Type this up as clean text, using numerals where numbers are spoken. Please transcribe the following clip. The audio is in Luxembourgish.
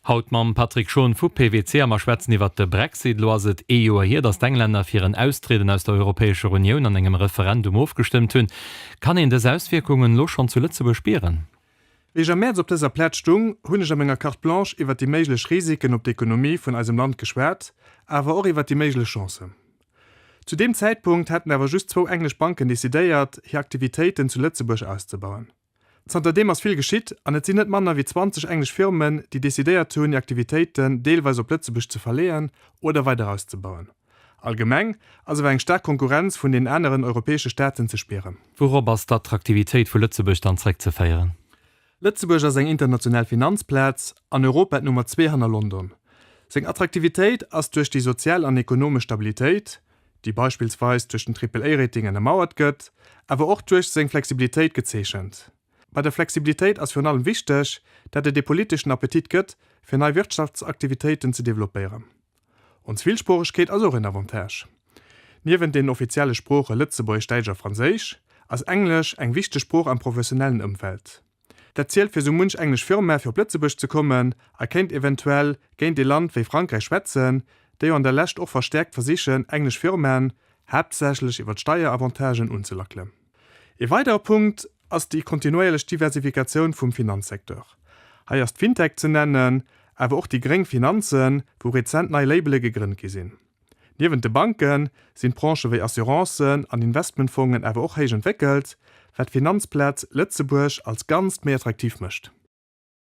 Haut mam Patrick schon vu PwC am Schwetzen iwwer de Brexit loset EU hier, dats d'Engländer fir een Austreten aus der Europäische Union an engem Referendum aufgestimmt hunn. Kann en des Auswirkungen loch schon zu Lütze bespieren? Eger März op dieser Plätstung hunnech am enger Carte Blanche iwwer die méiglech Risiken op d'Ökonomie vun eisem Land geschwert, awer auch iwwer die méigle Chance. Zu dem Zeitpunkt hätten awer just 2 englisch Banken desideiert, hier Aktivitäten zu Lützeburg auszubauen. Zter dem as viel geschitt, an net sinn net Manner wie 20 englisch Firmen, die desideiert tun, die Aktivitäten deelweise op Lützeburg zu verleeren oder weiter auszubauen. Allgemeng, also eng stark Konkurrenz vun den anderen europäische Staaten zu speren. Worüber ist d'Attraktivität vu Lützeburg dann zurück zu feiern? Lützeburg ist eng international Finanzplatz, an Europa Nummer 2 an London. Seng Attraktivität as durch die sozial an ökonomische Stabilität, die beispielsweise durch den AAA-Rating ermauert gött, aber auch durch seng Flexibilität gezeschend. Bei der Flexibilität as für allem wichtig, dat de politischen Appetit gëtt, fir neue Wirtschaftsaktivitäten zu developieren. Und Vielsporig geht also in Avantage. Neben den offizielle Spruche Lützeburg Steiger Französisch, als Englisch eng wichtige Spruch am professionellen Umfeld. Der zielt für so munch englisch Firma für Lützeburg zu kommen, erkennt eventuell gegen die Land wie Frankreich schwätzen, die an der Lächt auch verstärkt versichern, englisch Firmen hauptsächlich über Steueravantagen unzulacklen. Ein weiterer Punkt ist die kontinuierliche Diversifikation vom Finanzsektor. Hier ist Fintech zu nennen, aber auch die geringen Finanzen, wo rezent neue Labels gegründet sind. Neben den Banken sind Branchen wie Assuranzen und Investmentfonds aber auch hoch entwickelt, was Finanzplatz Lützeburg als ganz mehr attraktiv macht.